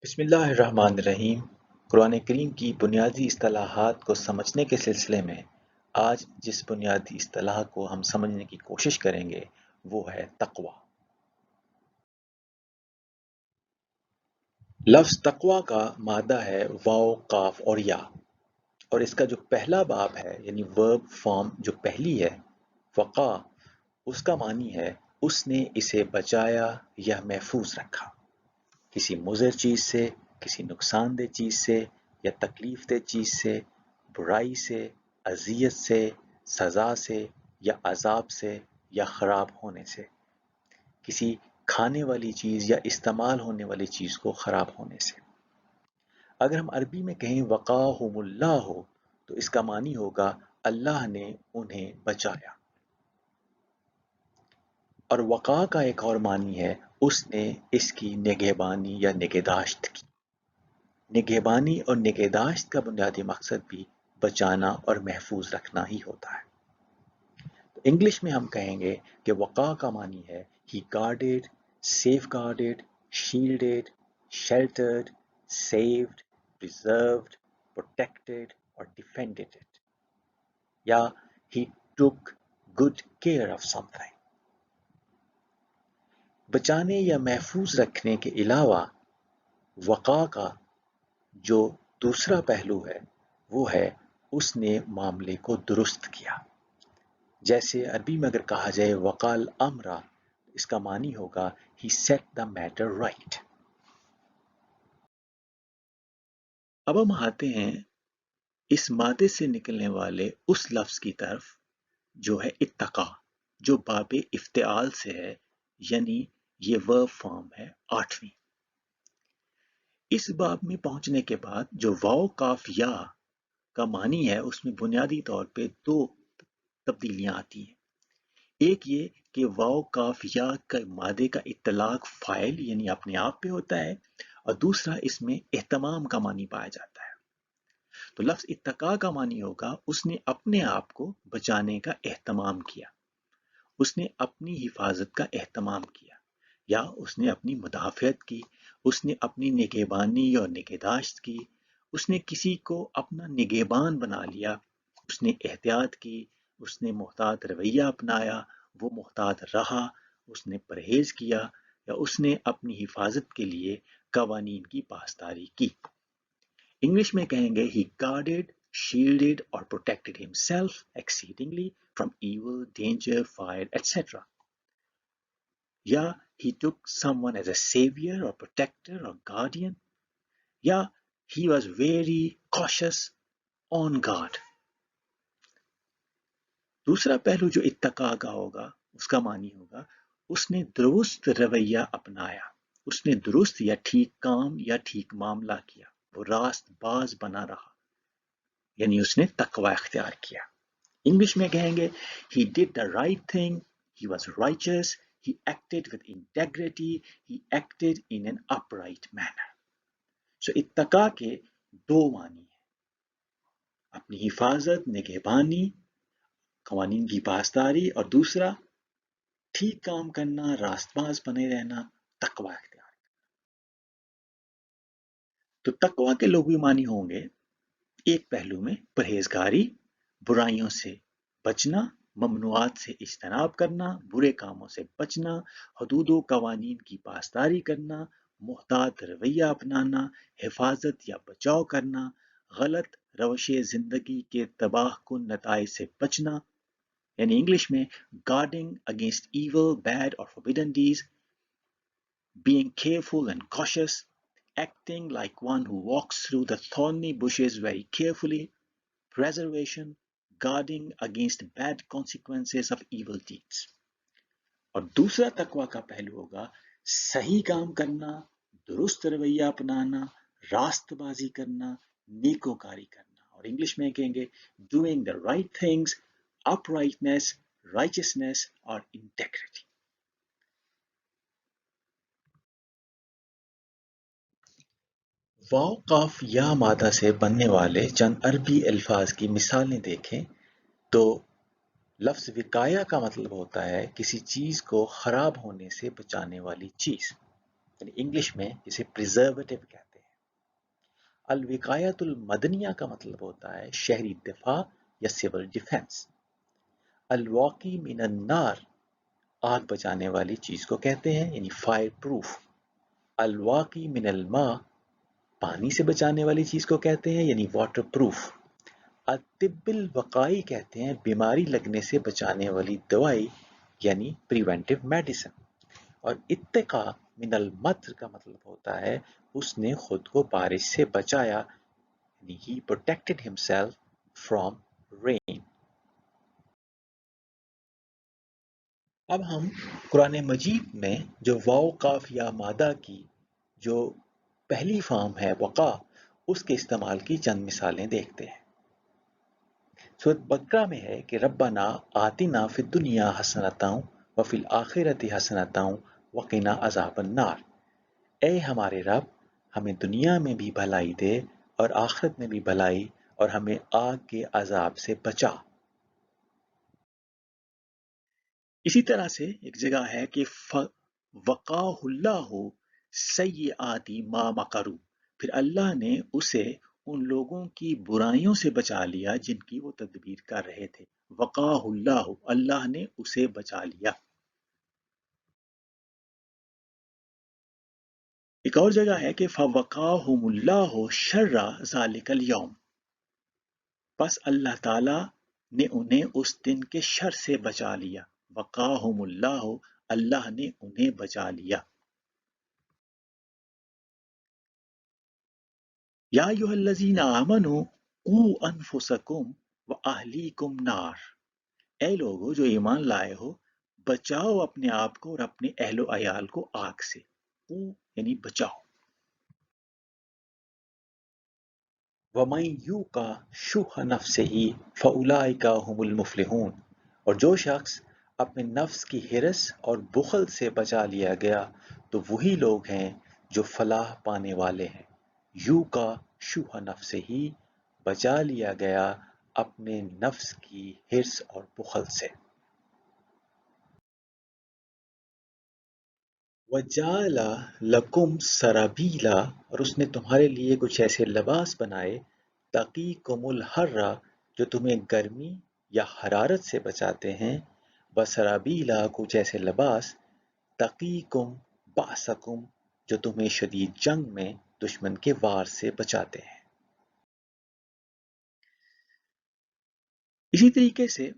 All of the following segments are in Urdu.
بسم اللہ الرحمن الرحیم۔ قرآن کریم کی بنیادی اصطلاحات کو سمجھنے کے سلسلے میں آج جس بنیادی اصطلاح کو ہم سمجھنے کی کوشش کریں گے وہ ہے تقوی۔ لفظ تقوی کا مادہ ہے واو، قاف اور یا، اور اس کا جو پہلا باب ہے یعنی ورب فارم جو پہلی ہے وقا، اس کا معنی ہے اس نے اسے بچایا یا محفوظ رکھا کسی مضر چیز سے، کسی نقصان دہ چیز سے یا تکلیف دہ چیز سے، برائی سے، اذیت سے، سزا سے یا عذاب سے یا خراب ہونے سے، کسی کھانے والی چیز یا استعمال ہونے والی چیز کو خراب ہونے سے۔ اگر ہم عربی میں کہیں وقاہم اللہ ہو تو اس کا معنی ہوگا اللہ نے انہیں بچایا، اور وقا کا ایک اور معنی ہے اس نے اس کی نگہبانی یا نگہداشت کی۔ نگہبانی اور نگہداشت کا بنیادی مقصد بھی بچانا اور محفوظ رکھنا ہی ہوتا ہے۔ تو انگلش میں ہم کہیں گے کہ وقا کا معنی ہے ہی guarded, safeguarded, shielded, sheltered, saved, preserved, protected اور ڈیفینڈڈ، یا ہی took good care of something. بچانے یا محفوظ رکھنے کے علاوہ وقا کا جو دوسرا پہلو ہے وہ ہے اس نے معاملے کو درست کیا۔ جیسے عربی میں اگر کہا جائے وقال امرا، اس کا معنی ہوگا ہی سیٹ دا میٹر رائٹ۔ اب ہم آتے ہیں اس مادے سے نکلنے والے اس لفظ کی طرف جو ہے اتقا، جو باب افتعال سے ہے، یعنی یہ ورب فارم ہے 8ویں۔ اس باب میں پہنچنے کے بعد جو واو کاف یا کا معنی ہے اس میں بنیادی طور پہ دو تبدیلیاں آتی ہیں۔ ایک یہ کہ واو کاف یا کا مادے کا اطلاق فاعل یعنی اپنے آپ پہ ہوتا ہے، اور دوسرا اس میں اہتمام کا معنی پایا جاتا ہے۔ تو لفظ اتقا کا معنی ہوگا اس نے اپنے آپ کو بچانے کا اہتمام کیا، اس نے اپنی حفاظت کا اہتمام کیا، یا اس نے اپنی مدافعت کی، اس نے اپنی نگہبانی اور نگہداشت کی، اس نے کسی کو اپنا نگہبان بنا لیا، اس نے احتیاط کی، اس نے محتاط رویہ اپنایا، وہ محتاط رہا، اس نے پرہیز کیا، یا اس نے اپنی حفاظت کے لیے قوانین کی پاسداری کی۔ انگلش میں کہیں گے he guarded, shielded or protected himself exceedingly from evil, danger, fire, etc. یا he took someone as a savior or protector or guardian، یا he was very cautious on guard۔ دوسرا پہلو جو اتقا کا ہوگا اس کا معنی ہوگا اس نے درست رویہ اپنایا، اس نے درست یا ٹھیک کام یا ٹھیک معاملہ کیا، وہ راست باز بنا رہا، یعنی اس نے تقوی اختیار کیا۔ انگلش میں کہیں گے he did the right thing, he was righteous, he acted with integrity, he acted in an upright manner۔ سو اتقا کے دو معنی ہیں، اپنی حفاظت، نگہبانی، قوانین کی پاسداری، اور دوسرا ٹھیک کام کرنا، راست باز بنے رہنا، تقوی اختیار۔ تو تقوی کے لغوی معنی ہوں گے ایک پہلو میں پرہیزگاری، برائیوں سے بچنا، ممنوعات سے اجتناب کرنا، برے کاموں سے بچنا، حدود و قوانین کی پاسداری کرنا، محتاط رویہ اپنانا، حفاظت یا بچاؤ کرنا، غلط روش زندگی کے تباہ کن نتائج سے بچنا، یعنی انگلش میں guarding against evil, bad or forbidden deeds، being careful and cautious، acting like one who walks through the thorny bushes very carefully، preservation، guarding against bad consequences of evil deeds۔ اور دوسرا تقوی کا پہلو ہوگا صحیح کام کرنا، درست رویہ اپنانا، راست بازی کرنا، نیکوکاری کرنا، اور انگلش میں کہیں گے doing the right things، uprightness، righteousness اور integrity۔ واو قاف یا مادہ سے بننے والے چند عربی الفاظ کی مثالیں دیکھیں تو لفظ وقایا کا مطلب ہوتا ہے کسی چیز کو خراب ہونے سے بچانے والی چیز، یعنی انگلش میں اسے پریزرویٹو کہتے ہیں۔ الوقایت المدنیہ کا مطلب ہوتا ہے شہری دفاع یا سول ڈیفenس. الواقی من النار آگ بچانے والی چیز کو کہتے ہیں یعنی فائر پروف. الواقی من الماء پانی سے بچانے والی چیز کو کہتے ہیں یعنی واٹر پروف. الطب الوقائی کہتے ہیں بیماری لگنے سے بچانے والی دوائی یعنی پریونٹیو میڈیسن. اور اتقا من المطر کا مطلب ہوتا ہے اس نے خود کو بارش سے بچایا یعنی he protected himself from rain. اب ہم قرآن مجید میں جو واو قاف یا مادہ کی جو پہلی فارم ہے وقا اس کے استعمال کی چند مثالیں دیکھتے ہیں. سورۃ بقرہ میں ہے کہ ربنا آتنا فی الدنیا حسنۃ وفی الآخرۃ حسنۃ وقنا عذاب النار. اے ہمارے رب ہمیں دنیا میں بھی بھلائی دے اور آخرت میں بھی بھلائی اور ہمیں آگ کے عذاب سے بچا. اسی طرح سے ایک جگہ ہے کہ وقاہ اللہ سیئات ما مکروا، پھر اللہ نے اسے ان لوگوں کی برائیوں سے بچا لیا جن کی وہ تدبیر کر رہے تھے. وقاہ اللہ، اللہ نے اسے بچا لیا. ایک اور جگہ ہے کہ فوقاہم اللہ شر ذالک الیوم، پس اللہ تعالی نے انہیں اس دن کے شر سے بچا لیا. وقاہم اللہ، اللہ نے انہیں بچا لیا. یا ایھا الذین آمنوا قوا انفسکم واہلیکم نار، اے لوگو جو ایمان لائے ہو بچاؤ اپنے آپ کو اور اپنے اہل و عیال کو آگ سے. قو یعنی بچاؤ. وَمَن یُوقَ شُحَّ نَفْسِهِ فَأُولَٰئِکَ هُمُ الْمُفْلِحُونَ، اور جو شخص اپنے نفس کی حرص اور بخل سے بچا لیا گیا تو وہی لوگ ہیں جو فلاح پانے والے ہیں. یُوقَ شُحَّ نَفْسِهِ بچا لیا گیا اپنے نفس کی حرص اور بخل سے. وَجَعَلَ لَكُمْ سَرَابِیلَ، اور اس نے تمہارے لیے کچھ ایسے لباس بنائے تَقِیکُمُ الْحَرَّ جو تمہیں گرمی یا حرارت سے بچاتے ہیں. وَسَرَابِیلَ کچھ ایسے لباس تَقِیکُم بَأْسَکُم جو تمہیں شدید جنگ میں دشمن کے وار سے بچاتے ہیں. اسی طریقے سے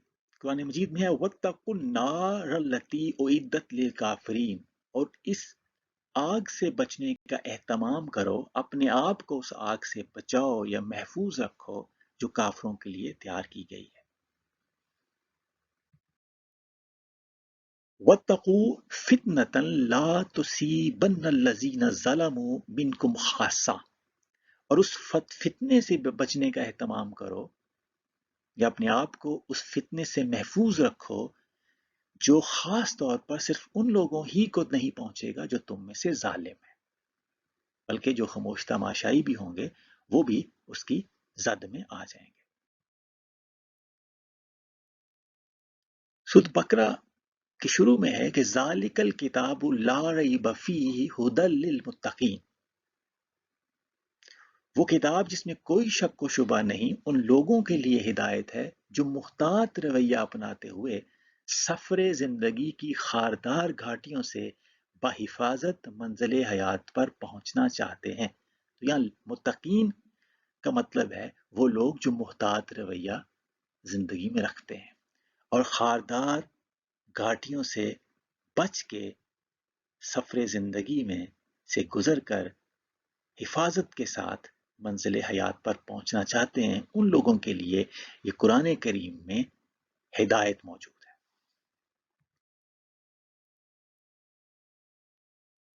قرآن مجید میں ہے وَاتَّقُوا النَّارَ الَّتِی أُعِدَّتْ لِلْکَافِرِینَ، اور اس آگ سے بچنے کا اہتمام کرو، اپنے آپ کو اس آگ سے بچاؤ یا محفوظ رکھو جو کافروں کے لیے تیار کی گئی ہے. وَاتَّقُوا فِتْنَةً لَا تُصِیبَنَّ الَّذِینَ ظَلَمُوا مِنکُمْ خَاصَّۃً، اور اس فتنے سے بچنے کا اہتمام کرو یا اپنے آپ کو اس فتنے سے محفوظ رکھو جو خاص طور پر صرف ان لوگوں ہی کو نہیں پہنچے گا جو تم میں سے ظالم ہیں، بلکہ جو خاموش تماشائی بھی ہوں گے وہ بھی اس کی زد میں آ جائیں گے. سورۃ بقرہ کے شروع میں ہے کہ ذالک الکتاب لا ریب فیہ ھدی للمتقین، وہ کتاب جس میں کوئی شک و شبہ نہیں ان لوگوں کے لیے ہدایت ہے جو محتاط رویہ اپناتے ہوئے سفر زندگی کی خاردار گھاٹیوں سے بحفاظت منزل حیات پر پہنچنا چاہتے ہیں. تو یہاں متقین کا مطلب ہے وہ لوگ جو محتاط رویہ زندگی میں رکھتے ہیں اور خاردار گھاٹیوں سے بچ کے سفر زندگی میں سے گزر کر حفاظت کے ساتھ منزل حیات پر پہنچنا چاہتے ہیں. ان لوگوں کے لیے یہ قرآن کریم میں ہدایت موجود ہے.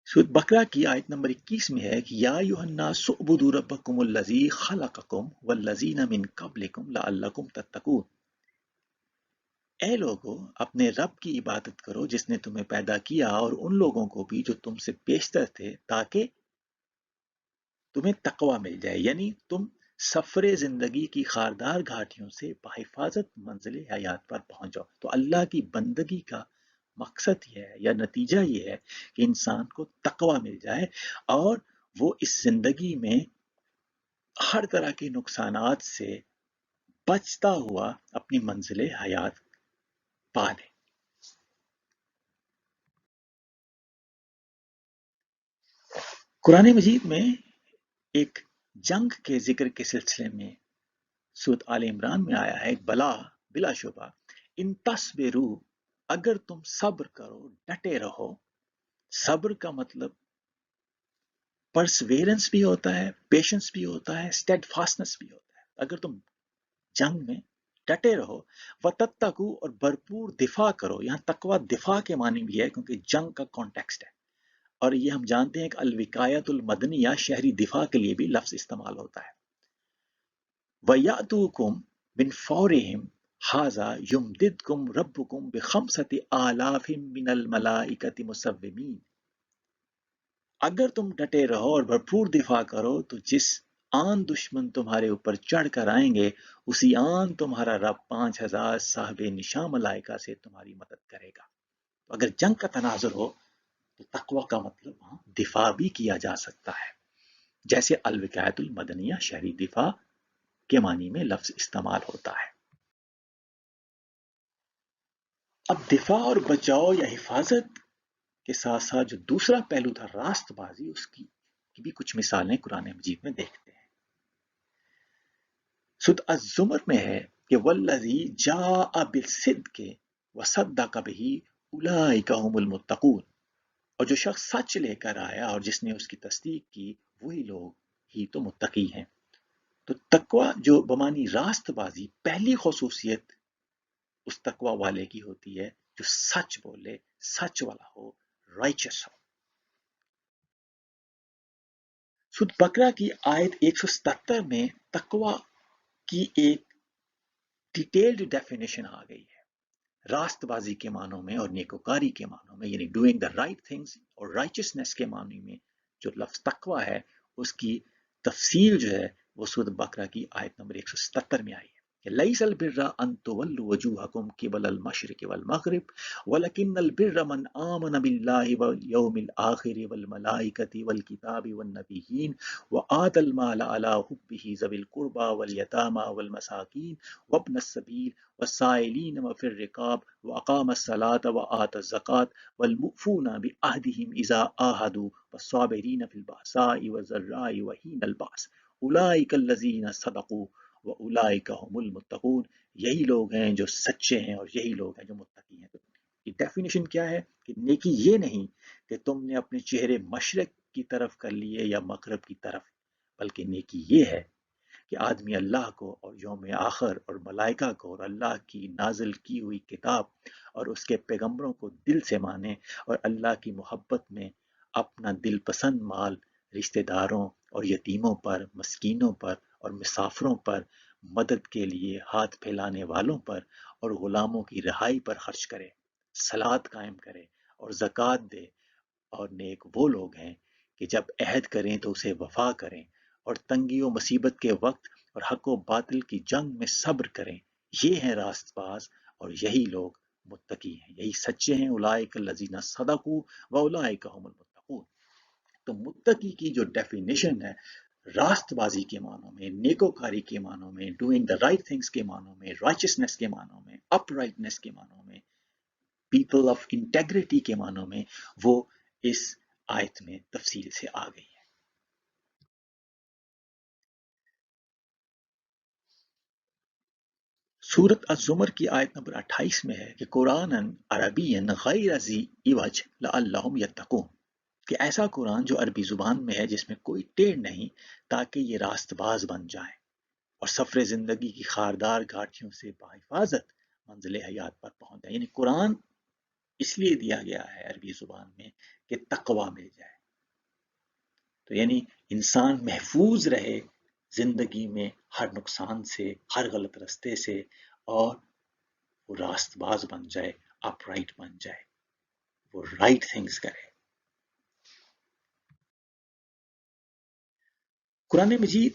سورۃ بقرہ کی آیت نمبر 21 میں ہے کہ یا ایھا الناس اعبدوا ربکم الذی خلقکم والذین من قبلکم لعلکم تتقون، اے لوگو اپنے رب کی عبادت کرو جس نے تمہیں پیدا کیا اور ان لوگوں کو بھی جو تم سے پیشتر تھے تاکہ تمہیں تقوی مل جائے، یعنی تم سفر زندگی کی خاردار گھاٹیوں سے بحفاظت منزل حیات پر پہنچ جاؤ. تو اللہ کی بندگی کا مقصد یہ ہے یا نتیجہ یہ ہے کہ انسان کو تقوی مل جائے اور وہ اس زندگی میں ہر طرح کے نقصانات سے بچتا ہوا اپنی منزل حیات پا لے۔ قرآن مجید میں ایک جنگ کے ذکر کے سلسلے میں سورۃ آل عمران میں آیا ہے ایک بلا شبہ ان تصبرو، اگر تم صبر کرو، ڈٹے رہو۔ صبر کا مطلب پرسویرنس بھی ہوتا ہے، پیشنس بھی ہوتا ہے، اسٹیڈ فاسٹنس بھی ہوتا ہے۔ اگر تم جنگ میں ڈٹے رہو، وَتَتَّقُوا، اور بھرپور دفاع کرو۔ یہاں تقوی دفاع کے معنی بھی ہے کیونکہ جنگ کا کانٹیکسٹ ہے، اور یہ ہم جانتے ہیں کہ الوقایۃ المدنیہ شہری دفاع کے لیے بھی لفظ استعمال ہوتا ہے۔ وَيَأْتُوكُم مِّن فَوْرِهِمْ هَٰذَا يُمْدِدْكُمْ رَبُّكُم بِخَمْسَةِ آلَافٍ مِّنَ الْمَلَائِكَةِ مُسَوِّمِينَ۔ اگر تم ڈٹے رہو اور بھرپور دفاع کرو تو جس آن دشمن تمہارے اوپر چڑھ کر آئیں گے، اسی آن تمہارا رب 5000 صاحب نشاں ملائکہ سے تمہاری مدد کرے گا۔ تو اگر جنگ کا تناظر ہو تو تقوی کا مطلب وہاں دفاع بھی کیا جا سکتا ہے، جیسے الوقایۃ المدنیہ شہری دفاع کے معنی میں لفظ استعمال ہوتا ہے۔ اب دفاع اور بچاؤ یا حفاظت کے ساتھ ساتھ جو دوسرا پہلو تھا راست بازی، اس کی بھی کچھ مثالیں قرآن مجید میں دیکھتے ہیں۔ سورۃ الزمر میں ہے کہ والذی جاء بالصدق وصدق بہ اولئک هم المتقون، اور جو شخص سچ لے کر آیا اور جس نے اس کی تصدیق کی، وہی لوگ ہی تو متقی ہیں۔ تو تقوی جو بمانی راست بازی، پہلی خصوصیت اس تقوی والے کی ہوتی ہے جو سچ بولے، سچ والا ہو، رائچس ہو۔ سورۃ بقرہ کی آیت 177 میں تقوی کی ایک ڈیٹیلڈ ڈیفینیشن آ گئی ہے، راست بازی کے معنوں میں اور نیکوکاری کے معنوں میں، یعنی ڈوئنگ دا رائٹ تھنگس اور رائچسنس کے معنی میں جو لفظ تقوی ہے اس کی تفصیل جو ہے وہ سورۃ بقرہ کی آیت نمبر 177 میں آئی ہے کہ لیس البر ان تولوا وجوہکم قبل المشرق والمغرب ولکن البر من آمن باللہ والیوم الآخر والملائکۃ والکتاب والنبیین وآتى المال على حبه ذوي القربى واليتامى والمساکین وابن السبیل والسائلین وفي الرقاب وأقام الصلاة وآتى الزکاة والمؤفون بعهدهم إذا عاهدوا والصابرین في البأساء والضراء وحین البأس اولئک الذین صدقوا واولئک هم المتقون۔ یہی لوگ ہیں جو سچے ہیں اور یہی لوگ ہیں جو متقی ہیں۔ تو یہ ڈیفینیشن کیا ہے کہ نیکی یہ نہیں کہ تم نے اپنے چہرے مشرق کی طرف کر لیے یا مغرب کی طرف، بلکہ نیکی یہ ہے کہ آدمی اللہ کو اور یوم آخر اور ملائکہ کو اور اللہ کی نازل کی ہوئی کتاب اور اس کے پیغمبروں کو دل سے مانے، اور اللہ کی محبت میں اپنا دل پسند مال رشتہ داروں اور یتیموں پر، مسکینوں پر اور مسافروں پر، مدد کے لیے ہاتھ پھیلانے والوں پر اور غلاموں کی رہائی پر خرچ کرے، صلاۃ قائم کرے اور زکوٰۃ دے۔ اور نیک وہ لوگ ہیں کہ جب عہد کریں تو اسے وفا کریں، اور تنگی و مصیبت کے وقت اور حق و باطل کی جنگ میں صبر کریں۔ یہ ہیں راست باز اور یہی لوگ متقی ہیں، یہی سچے ہیں۔ اولئک الذین صدقوا واولئک هم المتقون۔ تو متقی کی جو ڈیفینیشن ہے راست بازی کے معنوں میں، نیکوکاری کے معنوں میں، ڈوئنگ دا رائٹ تھنگس کے معنوں میں، رائچسنس کے معنوں میں، اپ رائٹنس کے معنوں میں، پیپل آف انٹیگریٹی کے معنوں میں، وہ اس آیت میں تفصیل سے آ گئی ہے۔ سورۃ الزمر کی آیت نمبر 28 میں ہے کہ قرآن عربی غیر ذی عوج لعلہم یتقون، کہ ایسا قرآن جو عربی زبان میں ہے جس میں کوئی ٹیڑھ نہیں، تاکہ یہ راست باز بن جائیں اور سفر زندگی کی خاردار گھاٹیوں سے بحفاظت منزل حیات پر پہنچ جائیں۔ یعنی قرآن اس لیے دیا گیا ہے عربی زبان میں کہ تقوی مل جائے، تو یعنی انسان محفوظ رہے زندگی میں ہر نقصان سے، ہر غلط رستے سے، اور وہ راست باز بن جائے، اپ رائٹ بن جائے، وہ رائٹ تھنگز کرے۔ قرآن مجید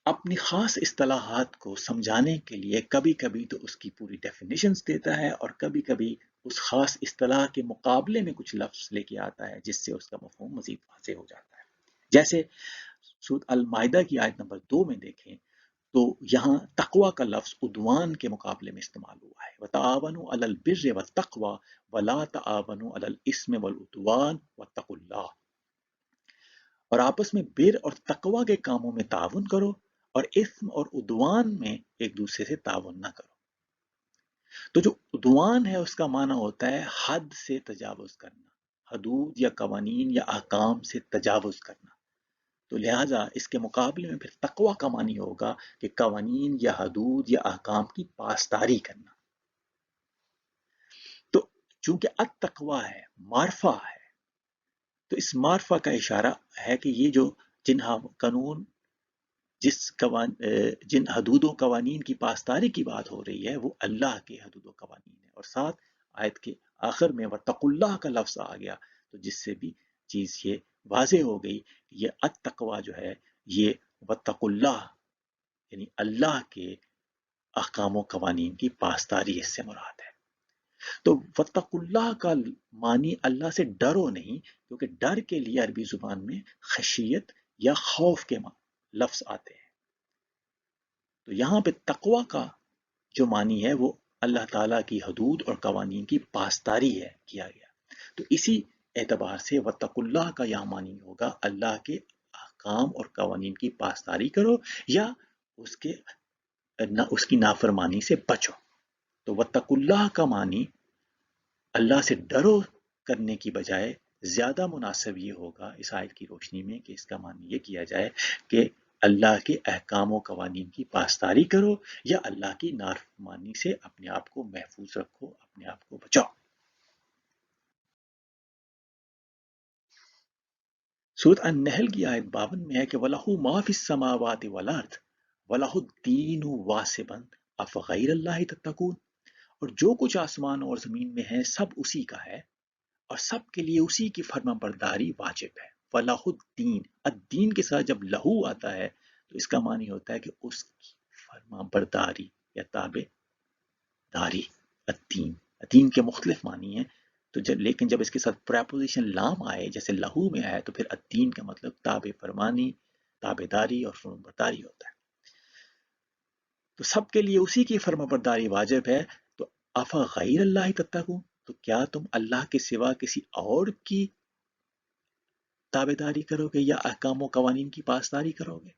اپنی خاص اصطلاحات کو سمجھانے کے لیے کبھی کبھی تو اس کی پوری ڈیفینیشنز دیتا ہے، اور کبھی کبھی اس خاص اصطلاح کے مقابلے میں کچھ لفظ لے کے آتا ہے جس سے اس کا مفہوم مزید واضح ہو جاتا ہے۔ جیسے سورۃ المائدہ کی آیت نمبر 2 میں دیکھیں تو یہاں تقوی کا لفظ عدوان کے مقابلے میں استعمال ہوا ہے، وَتَعَاوَنُوا عَلَى الْبِرِّ وَالتَّقْوَى وَلَا تَعَاوَنُوا عَلَى الْإِثْمِ وَالْعُدْوَانِ وَاتَّقُوا اللَّهَ، اور آپس میں بر اور تقوی کے کاموں میں تعاون کرو اور اثم اور عدوان میں ایک دوسرے سے تعاون نہ کرو۔ تو جو عدوان ہے اس کا معنی ہوتا ہے حد سے تجاوز کرنا، حدود یا قوانین یا احکام سے تجاوز کرنا۔ تو لہٰذا اس کے مقابلے میں پھر تقوی کا معنی ہوگا کہ قوانین یا حدود یا احکام کی پاسداری کرنا۔ تو چونکہ التقوی ہے، معرفہ ہے، تو اس معرفہ کا اشارہ ہے کہ یہ جو جن قانون جن حدود و قوانین کی پاسداری کی بات ہو رہی ہے وہ اللہ کے حدود و قوانین ہے، اور ساتھ آیت کے آخر میں وَاتَّقُوا اللَّهَ کا لفظ آ گیا، تو جس سے بھی چیز یہ واضح ہو گئی کہ یہ التقوی جو ہے یہ وَاتَّقُوا اللَّهَ یعنی اللہ کے احکام و قوانین کی پاسداری اس سے مراد ہے۔ تو وَاتَّقُوا اللَّهَ کا معنی اللہ سے ڈرو نہیں، کیونکہ ڈر کے لیے عربی زبان میں خشیت یا خوف کے لفظ آتے ہیں، تو یہاں پہ تقوی کا جو معنی ہے وہ اللہ تعالیٰ کی حدود اور قوانین کی پاسداری ہے کیا گیا۔ تو اسی اعتبار سے وَاتَّقُوا اللَّهَ کا یہاں معنی ہوگا اللہ کے احکام اور قوانین کی پاسداری کرو یا اس کی نافرمانی سے بچو۔ تو وَاتَّقُوا اللَّهَ کا معنی اللہ سے ڈرو کرنے کی بجائے زیادہ مناسب یہ ہوگا اس آیت کی روشنی میں کہ اس کا معنی یہ کیا جائے کہ اللہ کے احکام و قوانین کی پاسداری کرو یا اللہ کی نافرمانی سے اپنے آپ کو محفوظ رکھو، اپنے آپ کو بچاؤ۔ سورۃ النحل کی آیت 52 میں ہے کہ وَلَهُ مَا فِي السَّمَاوَاتِ وَالْأَرْضِ وَلَهُ الدِّينُ وَاصِبًا أَفَغَيْرَ اللَّهِ تَتَّقُونَ، اور جو کچھ آسمان اور زمین میں ہے سب اسی کا ہے اور سب کے لیے اسی کی فرما برداری واجب ہے۔ وَلَهُ الدِّينُ، الدین کے ساتھ جب لہو آتا ہے تو اس کا معنی ہوتا ہے کہ اس کی فرما برداری یا تابع داری۔ الدین کے مختلف معنی ہیں، تو لیکن جب اس کے ساتھ پریپوزیشن لام آئے جیسے لہو میں آئے تو پھر الدین کا مطلب تابع فرمانی، تابع داری اور فرما برداری ہوتا ہے۔ تو سب کے لیے اسی کی فرما برداری واجب ہے، تو افغیر اللہ تتقون، تو کیا تم اللہ کے سوا کسی اور کی تابع داری کرو گے یا احکام و قوانین کی پاسداری کرو گے؟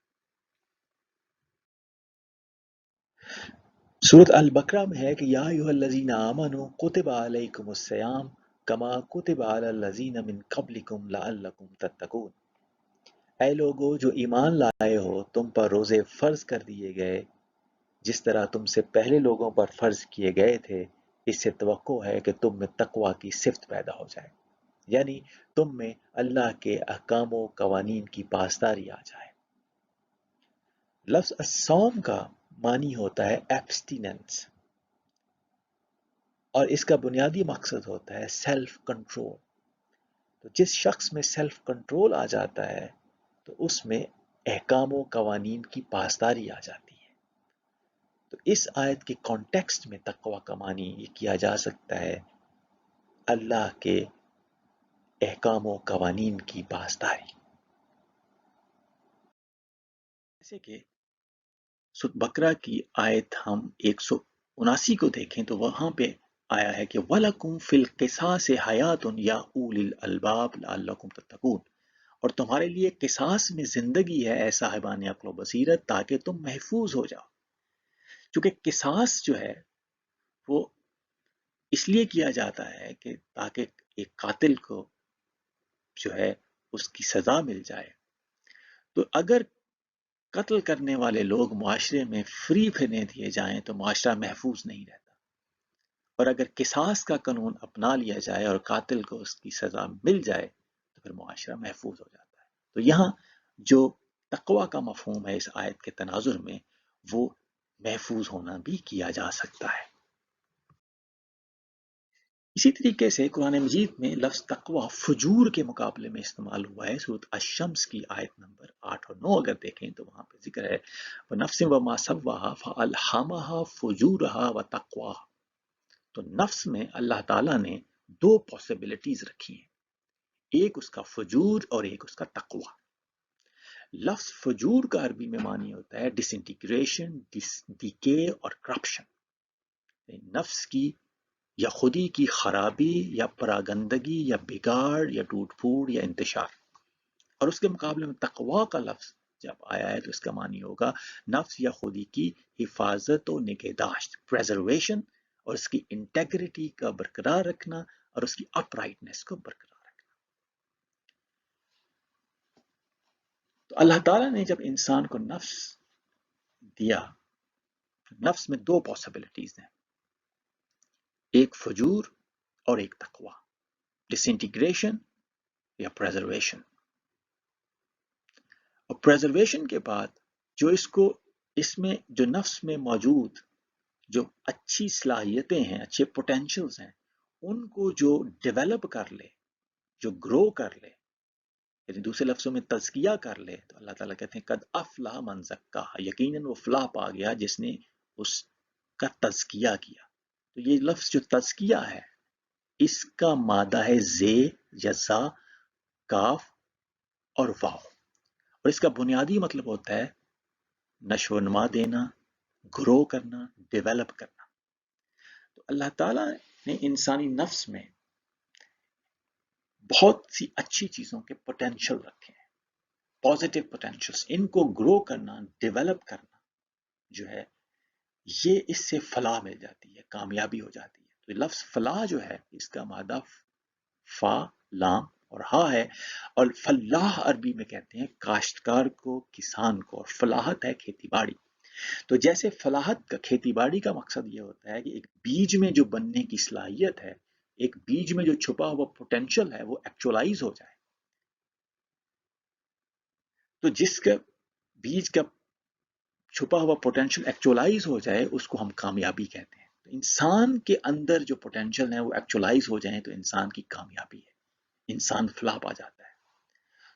سورۃ البقرہ میں ہے کہ یا ایھا الذین آمنوا کتب علیکم الصیام کما کتب علی الذین من قبلکم لعلکم تتقون، اے لوگو جو ایمان لائے ہو تم پر روزے فرض کر دیے گئے جس طرح تم سے پہلے لوگوں پر فرض کیے گئے تھے، اس سے توقع ہے کہ تم میں تقوی کی صفت پیدا ہو جائے، یعنی تم میں اللہ کے احکام و قوانین کی پاسداری آ جائے۔ لفظ الصوم کا معنی ہوتا ہے ایبسٹیننس، اور اس کا بنیادی مقصد ہوتا ہے سیلف کنٹرول۔ تو جس شخص میں سیلف کنٹرول آ جاتا ہے تو اس میں احکام و قوانین کی پاسداری آ جاتی ہے۔ تو اس آیت کے کانٹیکسٹ میں تقوی کا معنی یہ کیا جا سکتا ہے اللہ کے احکام و قوانین کی پاسداری۔ جیسے کہ سورۃ بقرہ کی آیت ہم 179 کو دیکھیں تو وہاں پہ آیا ہے کہ وَلَكُمْ فِي الْقِصَاصِ حَيَاةٌ يَا أُولِي الْأَلْبَابِ لَعَلَّكُمْ تَتَّقُونَ، اور تمہارے لیے قصاص میں زندگی ہے اے صاحبان عقل و بصیرت تاکہ تم محفوظ ہو جاؤ۔ چونکہ قصاص جو ہے وہ اس لیے کیا جاتا ہے کہ تاکہ ایک قاتل کو جو ہے اس کی سزا مل جائے۔ تو اگر قتل کرنے والے لوگ معاشرے میں فری پھرنے دیے جائیں تو معاشرہ محفوظ نہیں رہتا، اور اگر قصاص کا قانون اپنا لیا جائے اور قاتل کو اس کی سزا مل جائے تو پھر معاشرہ محفوظ ہو جاتا ہے۔ تو یہاں جو تقوی کا مفہوم ہے اس آیت کے تناظر میں وہ محفوظ ہونا بھی کیا جا سکتا ہے۔ اسی طریقے سے قرآن مجید میں لفظ تقوی فجور کے مقابلے میں استعمال ہوا ہے۔ سورۃ الشمس کی آیت نمبر 8 اور 9 اگر دیکھیں تو وہاں پہ ذکر ہے وَنَفْسٍ وَمَا سَوَّاهَا فَأَلْهَمَهَا فُجُورَهَا وَتَقْوَاهَا، تو نفس میں اللہ تعالیٰ نے دو پاسبلٹیز رکھی ہیں، ایک اس کا فجور اور ایک اس کا تقوی۔ لفظ فجور کا عربی میں معنی ہوتا ہے ڈس انٹیگریشن، ڈیکے اور کرپشن، نفس کی یا خودی کی خرابی یا پراگندگی یا بگاڑ یا ٹوٹ پھوٹ یا انتشار. اور اس کے مقابلے میں تقویٰ کا لفظ جب آیا ہے تو اس کا معنی ہوگا نفس یا خودی کی حفاظت و نگہداشت، پریزرویشن، اور اس کی انٹیگریٹی کا برقرار رکھنا اور اس کی اپ رائٹنس کو برقرار رکھنا. تو اللہ تعالیٰ نے جب انسان کو نفس دیا، نفس میں دو پاسبلٹیز ہیں، ایک فجور اور ایک تقویٰ، ڈس انٹیگریشن یا پریزرویشن. اور پریزرویشن کے بعد جو اس میں جو نفس میں موجود جو اچھی صلاحیتیں ہیں، اچھے پوٹینشلز ہیں، ان کو جو ڈیولپ کر لے، جو گرو کر لے، یعنی دوسرے لفظوں میں تزکیہ کر لے، تو اللہ تعالیٰ کہتے ہیں قد افلح من زکاہا، یقیناً وہ فلاح پا گیا جس نے اس کا تزکیہ کیا. تو یہ لفظ جو تزکیہ ہے اس کا مادہ ہے زے یا زا، کاف اور واو، اور اس کا بنیادی مطلب ہوتا ہے نشو و نما دینا، گرو کرنا، ڈیولپ کرنا. تو اللہ تعالیٰ نے انسانی نفس میں بہت سی اچھی چیزوں کے پوٹینشل رکھے ہیں، پازیٹیو پوٹینشلز. ان کو گرو کرنا، ڈیولپ کرنا جو ہے یہ اس سے فلاح مل جاتی ہے، کامیابی ہو جاتی ہے. تو لفظ فلاح جو ہے اس کا مادہ فا، لام اور ہا ہے، اور فلاح عربی میں کہتے ہیں کاشتکار کو، کسان کو، اور فلاحت ہے کھیتی باڑی. تو جیسے فلاحت کا کھیتی باڑی کا مقصد یہ ہوتا ہے کہ ایک بیج میں جو بننے کی صلاحیت ہے، ایک بیج میں جو چھپا ہوا پوٹینشل ہے وہ ایکچولائز ہو جائے. تو جس کا بیج کا چھپا ہوا پوٹینشل ایکچولائز ہو جائے اس کو ہم کامیابی کہتے ہیں. تو انسان کے اندر جو پوٹینشل ہیں وہ ایکچولائز ہو جائیں تو انسان کی کامیابی ہے، انسان فلاح پا جاتا ہے.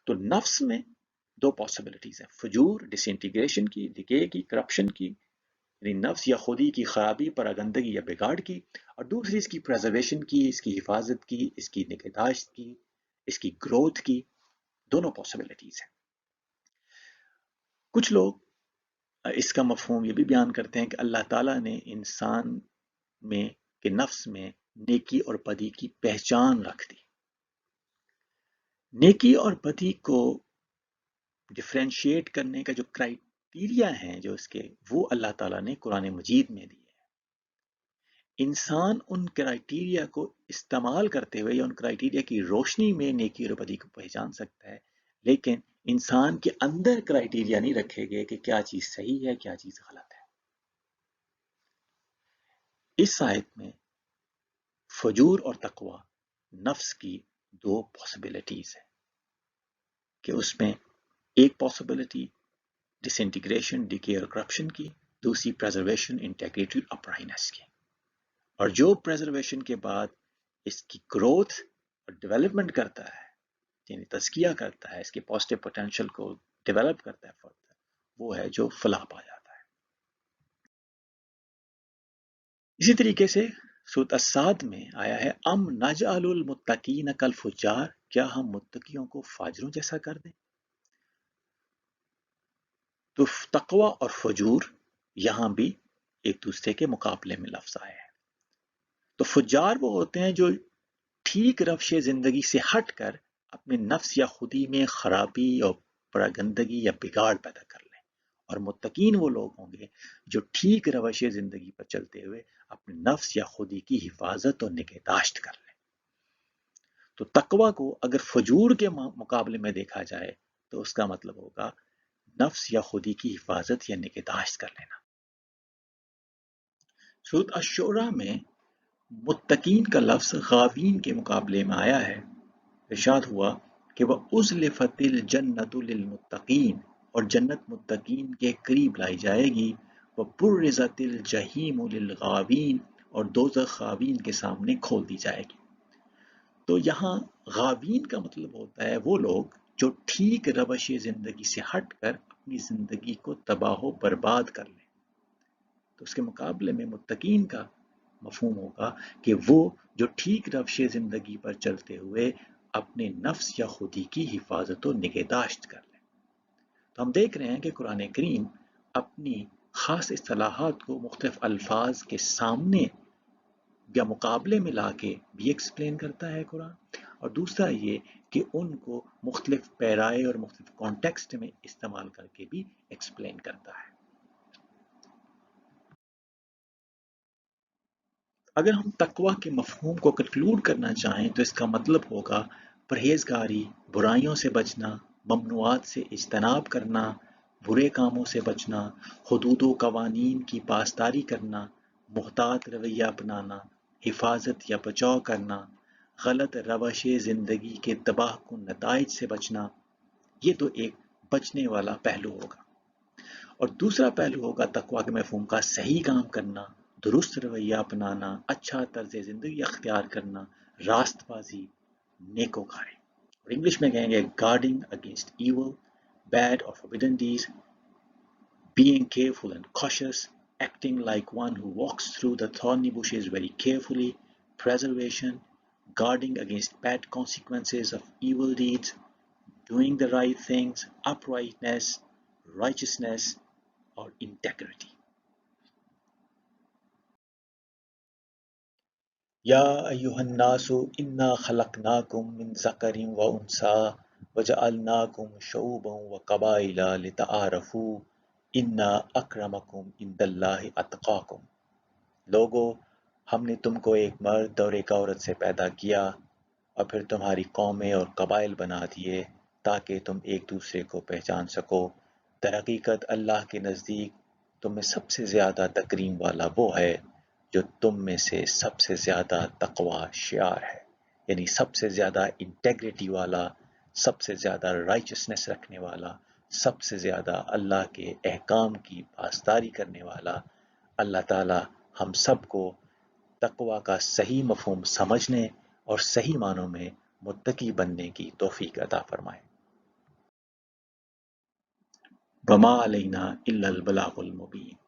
تو نفس میں دو پاسبلٹیز ہیں، فجور، ڈس انٹیگریشن کی، ڈکے کی، کرپشن کی، یعنی نفس یا خودی کی خرابی، پراگندگی یا بگاڑ کی، اور دوسری اس کی پریزرویشن کی، اس کی حفاظت کی، اس کی نگہداشت کی، اس کی گروتھ کی. دونوں پاسبلٹیز ہیں. کچھ لوگ اس کا مفہوم یہ بھی بیان کرتے ہیں کہ اللہ تعالیٰ نے انسان میں کے نفس میں نیکی اور بدی کی پہچان رکھ دی. نیکی اور بدی کو ڈفرینشیٹ کرنے کا جو کرائیٹیریا ہیں جو اس کے، وہ اللہ تعالیٰ نے قرآن مجید میں دی ہے. انسان ان کرائیٹیریا کو استعمال کرتے ہوئے یا ان کرائیٹیریا کی روشنی میں نیکی اور بدی کو پہچان سکتا ہے، لیکن انسان کے اندر کرائیٹیریا نہیں رکھے گئے کہ کیا چیز صحیح ہے، کیا چیز غلط ہے. اس آیت میں فجور اور تقوی نفس کی دو پاسبلٹیز ہیں کہ اس میں ایک پاسبلٹی ڈس انٹیگریشن، ڈیکے اور کرپشن کی، دوسری پریزرویشن، انٹیگریٹی، اپرائنس کی. اور جو پریزرویشن کے بعد اس کی گروتھ اور ڈیولپمنٹ کرتا ہے، یعنی تزکیہ کرتا ہے، اس کے پازیٹیو پوٹینشل کو ڈیولپ کرتا ہے فردر، وہ ہے جو فلاح پا جاتا ہے. اسی طریقے سے سورۃ الصاد میں آیا ہے ام نجعل المتقین کالفجار، کیا ہم متقیوں کو فاجروں جیسا کر دیں. تو تقوی اور فجور یہاں بھی ایک دوسرے کے مقابلے میں لفظ آئے ہیں. تو فجار وہ ہوتے ہیں جو ٹھیک روش زندگی سے ہٹ کر اپنے نفس یا خودی میں خرابی اور پراگندگی یا بگاڑ پیدا کر لیں، اور متقین وہ لوگ ہوں گے جو ٹھیک روش زندگی پر چلتے ہوئے اپنے نفس یا خودی کی حفاظت اور نگہداشت کر لیں. تو تقوی کو اگر فجور کے مقابلے میں دیکھا جائے تو اس کا مطلب ہوگا نفس یا خودی کی حفاظت یا نگہداشت کر لینا. سورۃ الشعراء میں متقین کا لفظ غاوین کے مقابلے میں آیا ہے. ارشاد ہوا کہ وَأُزْلِفَتِ الْجَنَّةُ لِلْمُتَّقِينَ، اور جنت متقین کے قریب لائی جائے گی. وَبُرِّزَتِ الْجَحِيمُ لِلْغَاوِينَ، اور دوزخ غاوین کے سامنے کھول دی جائے گی. تو یہاں غاوین کا مطلب ہوتا ہے وہ لوگ جو ٹھیک روش زندگی سے ہٹ کر اپنی زندگی کو تباہ و برباد کر لیں. تو اس کے مقابلے میں متقین کا مفہوم ہوگا کہ وہ جو ٹھیک روش زندگی پر چلتے ہوئے اپنے نفس یا خودی کی حفاظت و نگہداشت کر لیں. تو ہم دیکھ رہے ہیں کہ قرآن کریم اپنی خاص اصطلاحات کو مختلف الفاظ کے سامنے یا مقابلے میں لا کے بھی ایکسپلین کرتا ہے قرآن، اور دوسرا یہ کہ ان کو مختلف پیرائے اور مختلف کانٹیکسٹ میں استعمال کر کے بھی ایکسپلین کرتا ہے۔ اگر ہم تقوی کے مفہوم کو کنکلوڈ کرنا چاہیں تو اس کا مطلب ہوگا پرہیزگاری، برائیوں سے بچنا، ممنوعات سے اجتناب کرنا، برے کاموں سے بچنا، حدود و قوانین کی پاسداری کرنا، محتاط رویہ اپنانا، حفاظت یا بچاؤ کرنا، غلط روش زندگی کے تباہ کن نتائج سے بچنا۔ یہ تو ایک بچنے والا پہلو ہوگا، اور دوسرا پہلو ہوگا تقوی کے مفہوم کا صحیح کام کرنا، درست رویہ اپنانا، اچھا طرز زندگی اختیار کرنا، راست بازی، نیکوکاری، اور انگلش میں کہیں گے گارڈنگ اگینسٹ ایول، بیڈ اور forbidden deeds, being careful and cautious, acting like one who walks through the thorny bushes very carefully, preservation, guarding against bad consequences of evil deeds, doing the right things, uprightness, righteousness اور integrity۔ یا ایہا الناس انا خلقناکم من ذکر و انثی وجعلناکم شعوبا وقبائل لتعارفوا ان اکرمکم عند اللہ اتقاکم۔ لوگو، ہم نے تم کو ایک مرد اور ایک عورت سے پیدا کیا اور پھر تمہاری قومیں اور قبائل بنا دیے تاکہ تم ایک دوسرے کو پہچان سکو۔ در حقیقت اللہ کے نزدیک تم میں سب سے زیادہ تکریم والا وہ ہے جو تم میں سے سب سے زیادہ تقوی شعار ہے، یعنی سب سے زیادہ انٹیگریٹی والا، سب سے زیادہ رائچسنس رکھنے والا، سب سے زیادہ اللہ کے احکام کی پاسداری کرنے والا۔ اللہ تعالی ہم سب کو تقوی کا صحیح مفہوم سمجھنے اور صحیح معنوں میں متقی بننے کی توفیق عطا فرمائے۔ وما علینا الا البلاغ المبین۔